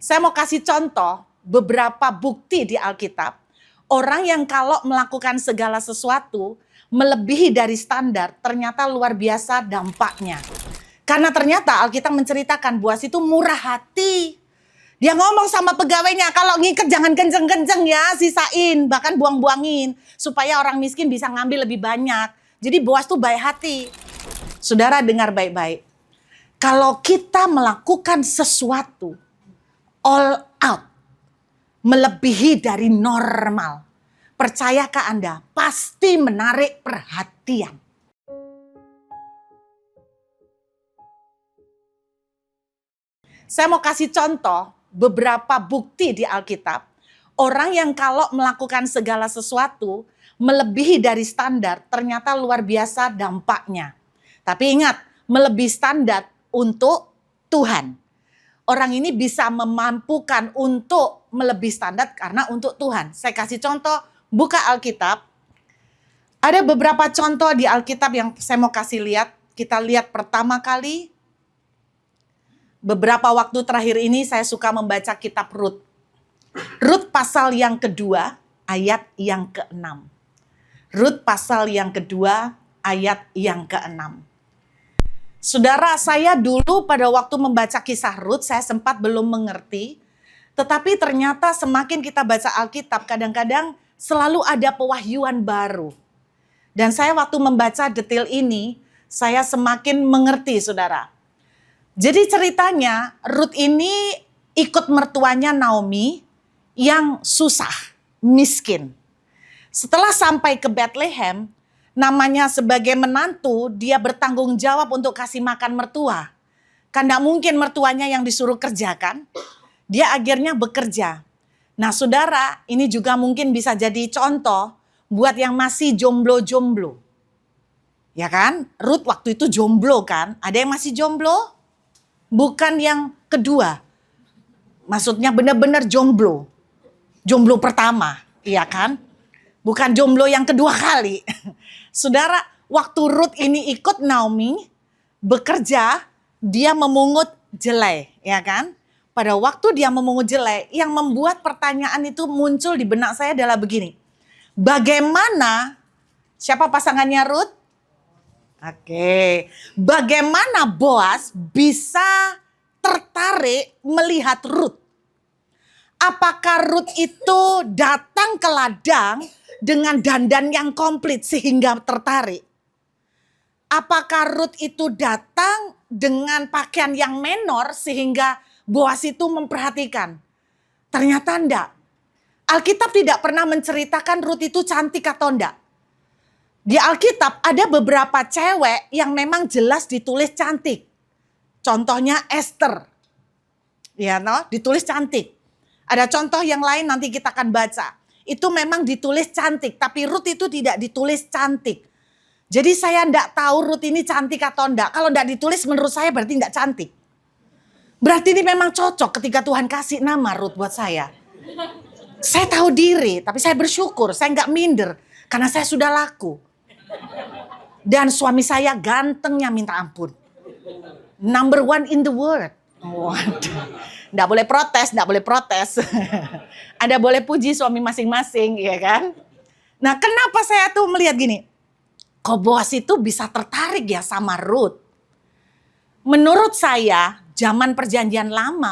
Saya mau kasih contoh beberapa bukti di Alkitab. Orang yang kalau melakukan segala sesuatu melebihi dari standar, ternyata luar biasa dampaknya. Karena ternyata Alkitab menceritakan Boas itu murah hati. Dia ngomong sama pegawainya, kalau ngikat jangan kenceng-kenceng ya, sisain, bahkan buang-buangin. Supaya orang miskin bisa ngambil lebih banyak. Jadi Boas tuh baik hati. Saudara dengar baik-baik. Kalau kita melakukan sesuatu all out, melebihi dari normal, percayakah Anda pasti menarik perhatian. Saya mau kasih contoh beberapa bukti di Alkitab. Orang yang kalau melakukan segala sesuatu melebihi dari standar, ternyata luar biasa dampaknya. Tapi ingat, melebihi standar untuk Tuhan. Orang ini bisa memampukan untuk melebihi standar karena untuk Tuhan. Saya kasih contoh, buka Alkitab. Ada beberapa contoh di Alkitab yang saya mau kasih lihat. Kita lihat pertama kali. Beberapa waktu terakhir ini saya suka membaca kitab Rut. Rut pasal yang kedua, ayat yang ke-6. Rut pasal yang kedua, ayat yang ke-6. Saudara, saya dulu pada waktu membaca kisah Rut, saya sempat belum mengerti. Tetapi ternyata semakin kita baca Alkitab, kadang-kadang selalu ada pewahyuan baru. Dan saya waktu membaca detail ini, saya semakin mengerti, saudara. Jadi ceritanya, Rut ini ikut mertuanya Naomi yang susah, miskin. Setelah sampai ke Bethlehem, namanya sebagai menantu, dia bertanggung jawab untuk kasih makan mertua. Kan tidak mungkin mertuanya yang disuruh kerjakan. Dia akhirnya bekerja. Nah saudara, ini juga mungkin bisa jadi contoh buat yang masih jomblo-jomblo. Ya kan? Rut waktu itu jomblo kan? Ada yang masih jomblo? Bukan yang kedua. Maksudnya benar-benar jomblo. Jomblo pertama, iya kan? Bukan jomblo yang kedua kali. Saudara, waktu Rut ini ikut Naomi bekerja, dia memungut jelai, ya kan? Pada waktu dia memungut jelai, yang membuat pertanyaan itu muncul di benak saya adalah begini. Bagaimana, siapa pasangannya Rut? Oke, bagaimana Boas bisa tertarik melihat Rut? Apakah Rut itu datang ke ladang dengan dandan yang komplit sehingga tertarik? Apakah Rut itu datang dengan pakaian yang menor sehingga Boas itu memperhatikan? Ternyata enggak. Alkitab tidak pernah menceritakan Rut itu cantik atau enggak. Di Alkitab ada beberapa cewek yang memang jelas ditulis cantik. Contohnya Esther. Ya, ditulis cantik. Ada contoh yang lain nanti kita akan baca. Itu memang ditulis cantik, tapi Rut itu tidak ditulis cantik. Jadi saya enggak tahu Rut ini cantik atau enggak. Kalau enggak ditulis menurut saya berarti enggak cantik. Berarti ini memang cocok ketika Tuhan kasih nama Rut buat saya. Saya tahu diri, tapi saya bersyukur, saya enggak minder. Karena saya sudah laku. Dan suami saya gantengnya minta ampun. Number 1 in the world. Waduh. Nggak boleh protes. Anda boleh puji suami masing-masing, ya kan? Nah, kenapa saya tuh melihat gini? Kok Boas itu bisa tertarik ya sama Rut? Menurut saya, zaman perjanjian lama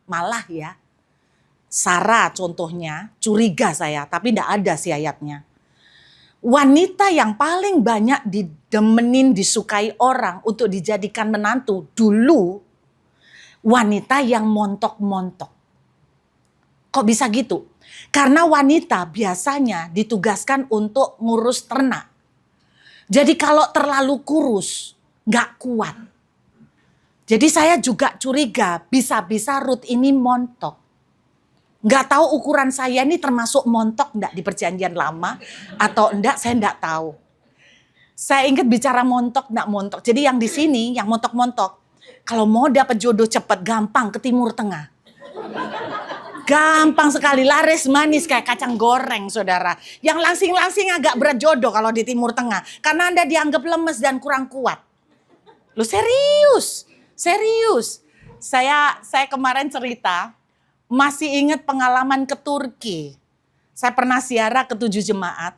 malah ya. Sarah contohnya, curiga saya, tapi nggak ada sih ayatnya. Wanita yang paling banyak didemenin, disukai orang untuk dijadikan menantu dulu, wanita yang montok-montok. Kok bisa gitu? Karena wanita biasanya ditugaskan untuk ngurus ternak. Jadi kalau terlalu kurus, gak kuat. Jadi saya juga curiga, bisa-bisa Rut ini montok. Gak tahu ukuran saya ini termasuk montok enggak di perjanjian lama atau enggak, saya enggak tahu. Saya ingat bicara montok enggak montok. Jadi yang di sini, yang montok-montok. Kalau mau dapat jodoh cepat, gampang ke Timur Tengah. Gampang sekali, laris manis kayak kacang goreng, saudara. Yang langsing-langsing agak berat jodoh kalau di Timur Tengah. Karena Anda dianggap lemes dan kurang kuat. Loh serius. Saya kemarin cerita, masih ingat pengalaman ke Turki. Saya pernah ziarah ke 7 jemaat.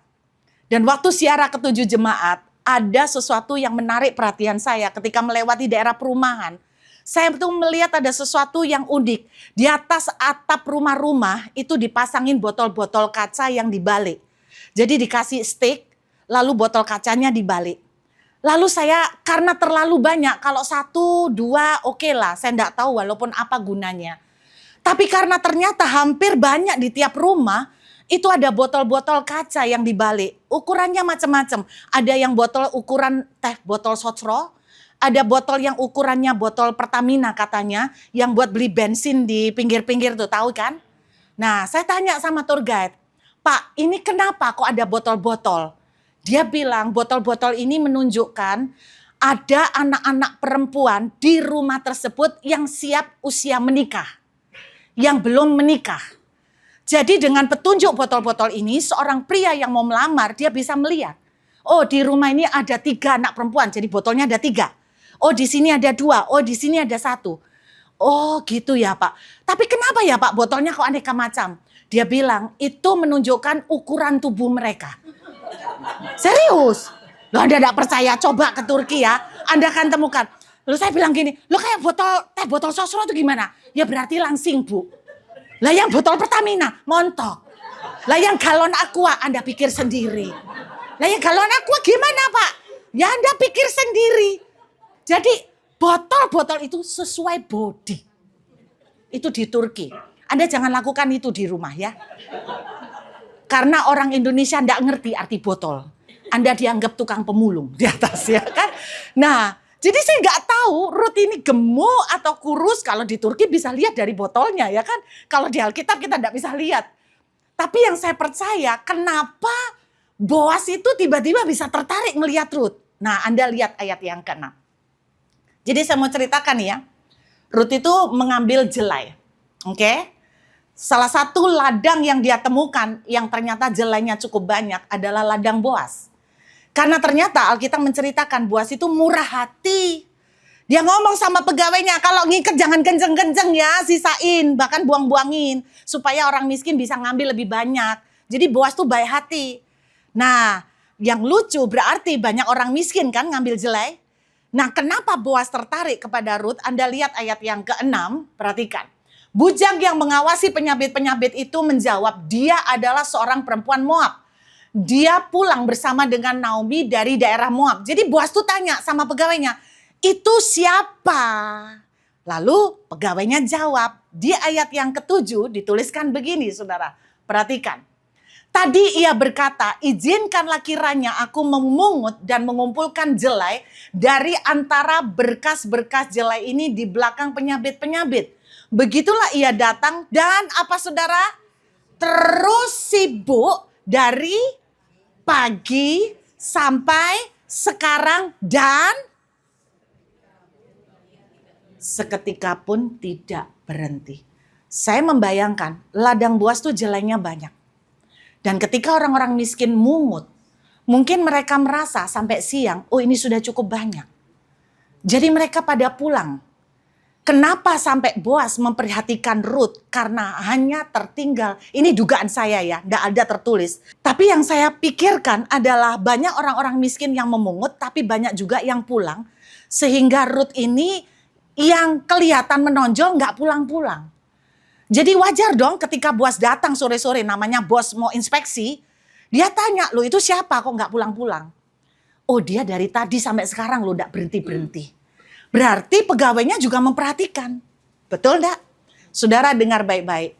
Dan waktu ziarah ke 7 jemaat, ada sesuatu yang menarik perhatian saya ketika melewati daerah perumahan. Saya tuh melihat ada sesuatu yang unik. Di atas atap rumah-rumah itu dipasangin botol-botol kaca yang dibalik. Jadi dikasih stick, lalu botol kacanya dibalik. Lalu saya karena terlalu banyak, kalau 1, 2 oke lah, saya enggak tahu walaupun apa gunanya. Tapi karena ternyata hampir banyak di tiap rumah, itu ada botol-botol kaca yang dibalik. Ukurannya macam-macam. Ada yang botol ukuran botol sotro, ada botol yang ukurannya botol Pertamina katanya, yang buat beli bensin di pinggir-pinggir tuh, tahu kan? Nah, saya tanya sama tour guide, Pak, ini kenapa kok ada botol-botol? Dia bilang botol-botol ini menunjukkan ada anak-anak perempuan di rumah tersebut yang siap usia menikah, yang belum menikah. Jadi dengan petunjuk botol-botol ini, seorang pria yang mau melamar, dia bisa melihat. Oh, di rumah ini ada 3 anak perempuan, jadi botolnya ada 3. Oh, di sini ada 2, oh di sini ada 1. Oh gitu ya Pak. Tapi kenapa ya Pak botolnya kok aneka macam? Dia bilang itu menunjukkan ukuran tubuh mereka. Serius? Loh Anda tidak percaya, coba ke Turki ya. Anda akan temukan. Lalu saya bilang gini, lo kayak botol sosro itu gimana? Ya berarti langsing Bu. Lah yang botol Pertamina, montok. Lah yang galon aqua, Anda pikir sendiri. Lah yang galon aqua gimana Pak? Ya Anda pikir sendiri. Jadi botol-botol itu sesuai body. Itu di Turki. Anda jangan lakukan itu di rumah ya. Karena orang Indonesia tidak ngerti arti botol. Anda dianggap tukang pemulung di atas ya kan. Nah, jadi saya nggak tahu Ruth ini gemuk atau kurus. Kalau di Turki bisa lihat dari botolnya ya kan. Kalau di Alkitab kita tidak bisa lihat. Tapi yang saya percaya kenapa Boas itu tiba-tiba bisa tertarik melihat Ruth. Nah, Anda lihat ayat yang ke-6. Jadi saya mau ceritakan ya. Ruth itu mengambil jelai. Oke. Salah satu ladang yang dia temukan yang ternyata jelainya cukup banyak adalah ladang Boas. Karena ternyata Alkitab menceritakan Boas itu murah hati. Dia ngomong sama pegawainya, kalau ngikat jangan kenceng-kenceng ya, sisain, bahkan buang-buangin. Supaya orang miskin bisa ngambil lebih banyak. Jadi Boas tuh baik hati. Nah, yang lucu berarti banyak orang miskin kan ngambil jelai. Nah, kenapa Boas tertarik kepada Ruth? Anda lihat ayat yang ke-6, perhatikan. Bujang yang mengawasi penyabit-penyabit itu menjawab, dia adalah seorang perempuan Moab. Dia pulang bersama dengan Naomi dari daerah Moab. Jadi Boas tuh tanya sama pegawainya, itu siapa? Lalu pegawainya jawab, di ayat yang ke-7 dituliskan begini saudara, perhatikan. Tadi ia berkata, izinkanlah kiranya aku memungut dan mengumpulkan jelai dari antara berkas-berkas jelai ini di belakang penyabit-penyabit. Begitulah ia datang dan apa saudara? Terus sibuk dari pagi sampai sekarang dan seketika pun tidak berhenti. Saya membayangkan ladang Boas tuh jelainya banyak. Dan ketika orang-orang miskin mungut, mungkin mereka merasa sampai siang, oh ini sudah cukup banyak. Jadi mereka pada pulang. Kenapa sampai Boas memperhatikan Ruth? Karena hanya tertinggal, ini dugaan saya ya, tidak ada tertulis. Tapi yang saya pikirkan adalah banyak orang-orang miskin yang memungut, tapi banyak juga yang pulang. Sehingga Ruth ini yang kelihatan menonjol nggak pulang-pulang. Jadi wajar dong ketika Boas datang sore-sore, namanya bos mau inspeksi, dia tanya, lo itu siapa kok nggak pulang-pulang? Oh dia dari tadi sampai sekarang lo nggak berhenti-berhenti. Berarti pegawainya juga memperhatikan. Betul enggak? Saudara dengar baik-baik.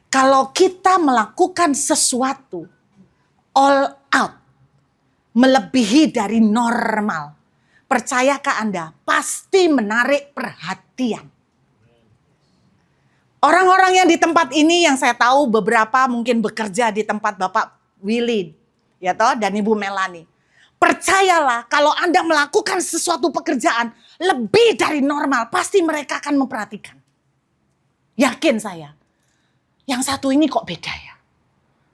Kalau kita melakukan sesuatu all out, melebihi dari normal, percayakah Anda pasti menarik perhatian. Orang-orang yang di tempat ini yang saya tahu beberapa mungkin bekerja di tempat Bapak Willy ya toh dan Ibu Melani. Percayalah kalau Anda melakukan sesuatu pekerjaan lebih dari normal, pasti mereka akan memperhatikan. Yakin saya. Yang satu ini kok beda ya.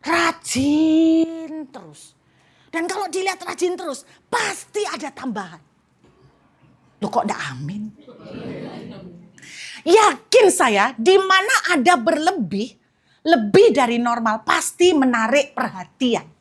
Rajin terus. Dan kalau dilihat rajin terus, pasti ada tambahan. Loh kok enggak amin? Yakin saya, di mana ada berlebih, lebih dari normal, pasti menarik perhatian.